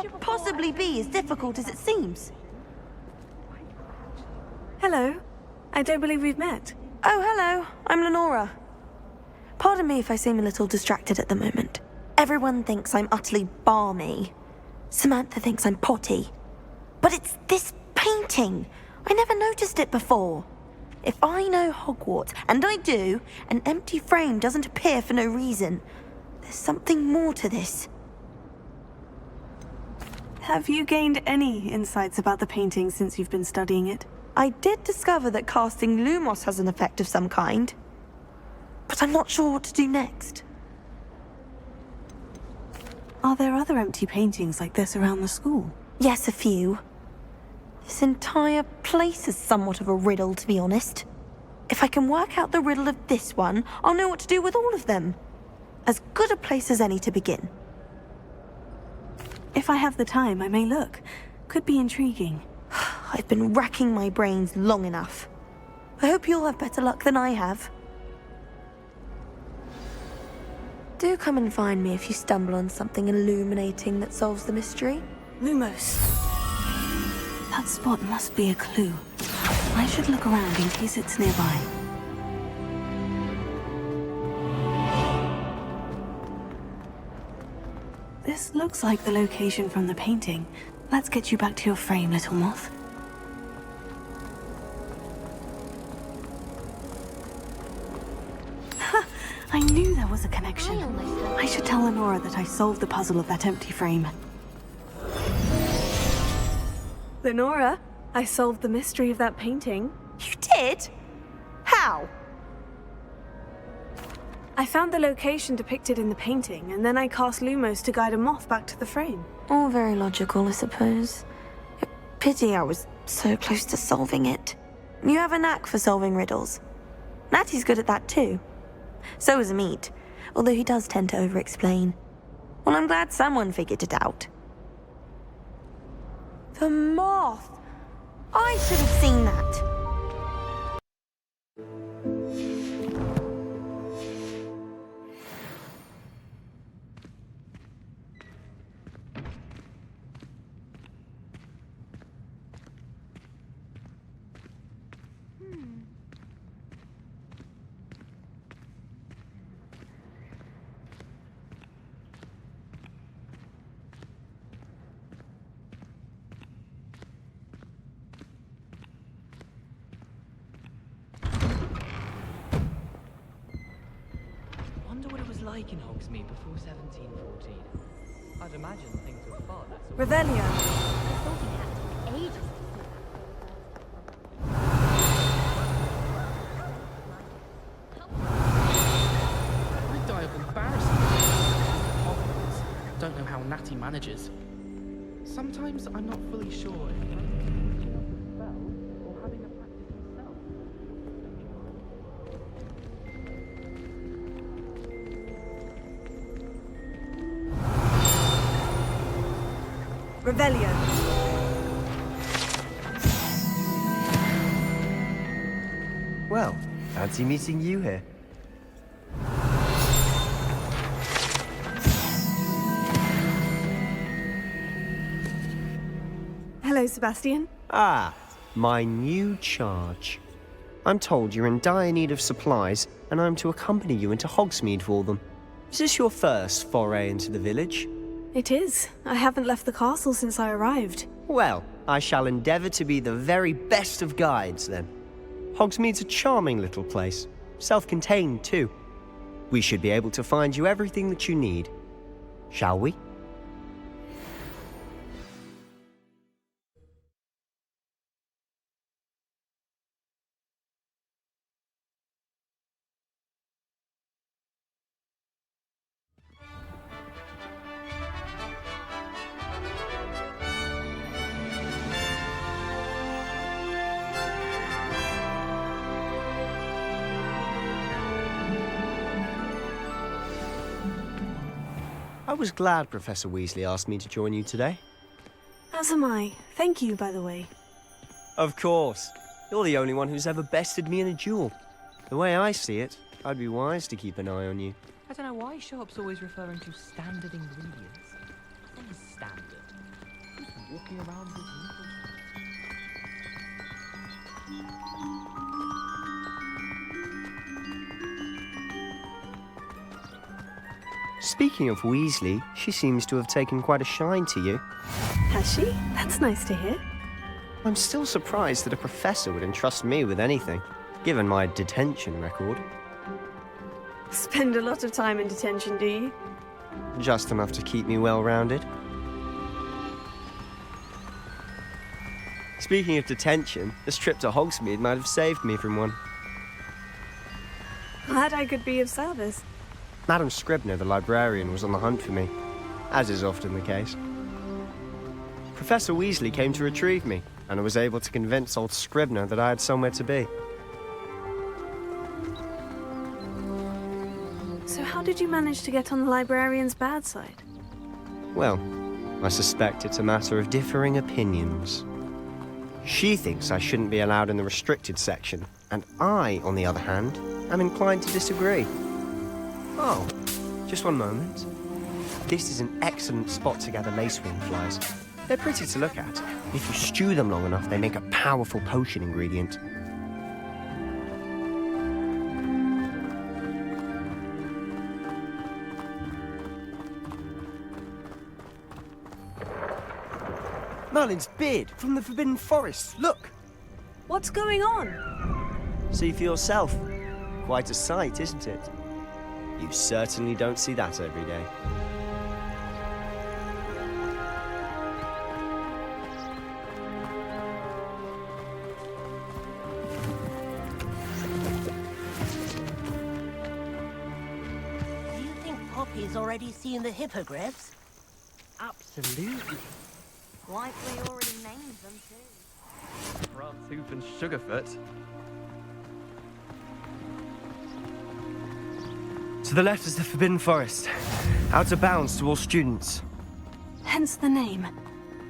can't possibly be as difficult as it seems. Hello. I don't believe we've met. Oh, hello. I'm Lenora. Pardon me if I seem a little distracted at the moment. Everyone thinks I'm utterly balmy. Samantha thinks I'm potty. But it's this painting. I never noticed it before. If I know Hogwarts, and I do, an empty frame doesn't appear for no reason. There's something more to this. Have you gained any insights about the painting since you've been studying it? I did discover that casting Lumos has an effect of some kind. But I'm not sure what to do next. Are there other empty paintings like this around the school? Yes, a few. This entire place is somewhat of a riddle, to be honest. If I can work out the riddle of this one, I'll know what to do with all of them. As good a place as any to begin. If I have the time, I may look. Could be intriguing. I've been racking my brains long enough. I hope you'll have better luck than I have. Do come and find me if you stumble on something illuminating that solves the mystery. Lumos. That spot must be a clue. I should look around in case it's nearby. This looks like the location from the painting. Let's get you back to your frame, little moth. Ha! I knew there was a connection. I should tell Lenora that I solved the puzzle of that empty frame. Lenora, I solved the mystery of that painting. You did? How? I found the location depicted in the painting, and then I cast Lumos to guide a moth back to the frame. All very logical, I suppose. Pity I was so close to solving it. You have a knack for solving riddles. Natty's good at that too. So is Amit, although he does tend to over-explain. Well, I'm glad someone figured it out. The moth! I should have seen that. Like in Hogsmeade before 1714. I'd imagine things were far less. Revelio. I thought he had ages to I die of embarrassment. Hogwarts. Don't know how Natty manages. Sometimes I'm not fully sure if picking up a spell or having a practice himself. Revelio. Well, fancy meeting you here. Hello, Sebastian. Ah, my new charge. I'm told you're in dire need of supplies, and I'm to accompany you into Hogsmeade for them. Is this your first foray into the village? It is. I haven't left the castle since I arrived. Well, I shall endeavour to be the very best of guides, then. Hogsmeade's a charming little place. Self-contained, too. We should be able to find you everything that you need. Shall we? I was glad Professor Weasley asked me to join you today. As am I. Thank you, by the way. Of course. You're the only one who's ever bested me in a duel. The way I see it, I'd be wise to keep an eye on you. I don't know why Sharp's always referring to standard ingredients. Nothing is standard. walking around with little... Speaking of Weasley, she seems to have taken quite a shine to you. Has she? That's nice to hear. I'm still surprised that a professor would entrust me with anything, given my detention record. Spend a lot of time in detention, do you? Just enough to keep me well-rounded. Speaking of detention, this trip to Hogsmeade might have saved me from one. Glad I could be of service. Madam Scribner, the librarian, was on the hunt for me, as is often the case. Professor Weasley came to retrieve me, and I was able to convince old Scribner that I had somewhere to be. So how did you manage to get on the librarian's bad side? Well, I suspect it's a matter of differing opinions. She thinks I shouldn't be allowed in the restricted section, and I, on the other hand, am inclined to disagree. Oh, just one moment. This is an excellent spot to gather lacewing flies. They're pretty to look at. If you stew them long enough, they make a powerful potion ingredient. Merlin's beard from the Forbidden Forest. Look! What's going on? See for yourself. Quite a sight, isn't it? You certainly don't see that every day. Do you think Poppy's already seen the hippogriffs? Absolutely. Likely already named them too. Frostooth and Sugarfoot. To the left is the Forbidden Forest. Out of bounds to all students. Hence the name.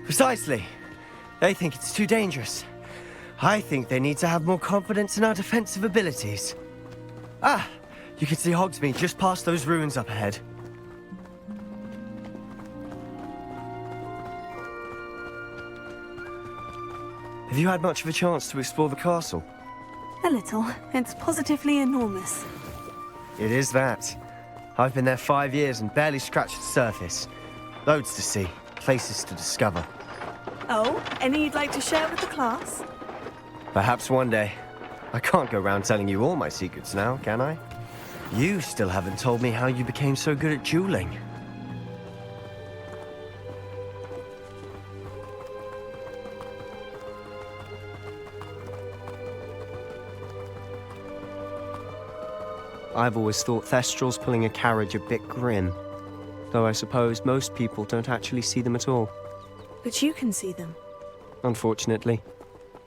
Precisely. They think it's too dangerous. I think they need to have more confidence in our defensive abilities. Ah, you can see Hogsmeade just past those ruins up ahead. Have you had much of a chance to explore the castle? A little. It's positively enormous. It is that. I've been there 5 years and barely scratched the surface. Loads to see, places to discover. Oh, any you'd like to share with the class? Perhaps one day. I can't go around telling you all my secrets now, can I? You still haven't told me how you became so good at dueling. I've always thought Thestrals pulling a carriage a bit grim. Though I suppose most people don't actually see them at all. But you can see them. Unfortunately.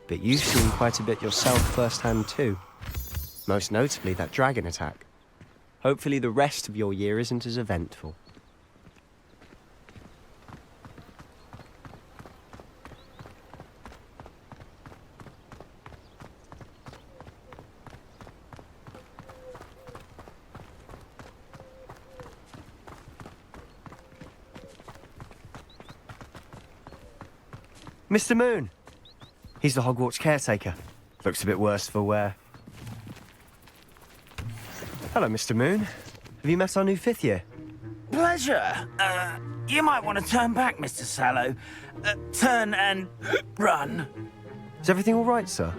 But you've seen quite a bit yourself firsthand too. Most notably that dragon attack. Hopefully the rest of your year isn't as eventful. Mr. Moon. He's the Hogwarts caretaker. Looks a bit worse for wear. Hello, Mr. Moon. Have you met our new 5th year? Pleasure. You might want to turn back, Mr. Sallow. Turn and run. Is everything all right, sir?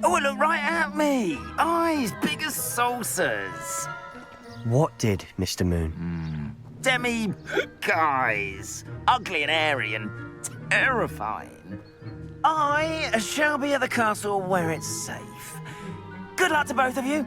Oh, look right at me. Eyes big as saucers. What did, Mr. Moon? Demi guys. Ugly and airy and terrifying. I shall be at the castle where it's safe. Good luck to both of you.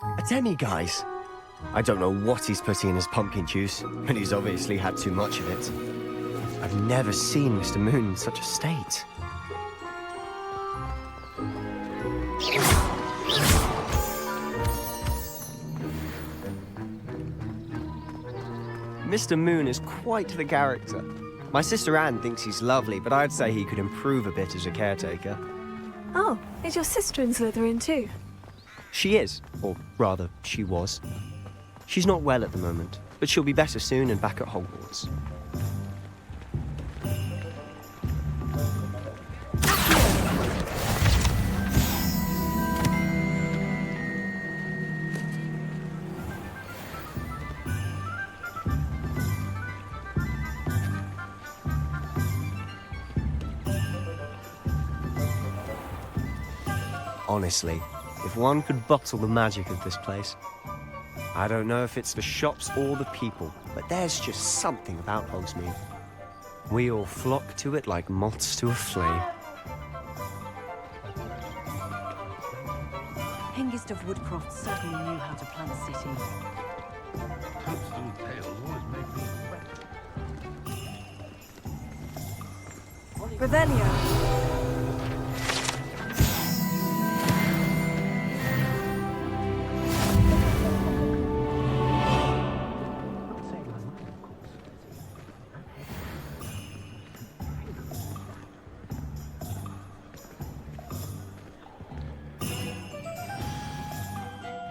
A demi-guise? I don't know what he's putting in his pumpkin juice, but he's obviously had too much of it. I've never seen Mr. Moon in such a state. Mr. Moon is quite the character. My sister Anne thinks he's lovely, but I'd say he could improve a bit as a caretaker. Oh, is your sister in Slytherin too? She is, or rather, she was. She's not well at the moment, but she'll be better soon and back at Hogwarts. Honestly, if one could bottle the magic of this place. I don't know if it's the shops or the people, but there's just something about Hogsmeade. We all flock to it like moths to a flame. Hengist of Woodcroft certainly knew how to plan a city. Toadstool tales always make me wet. Revelio.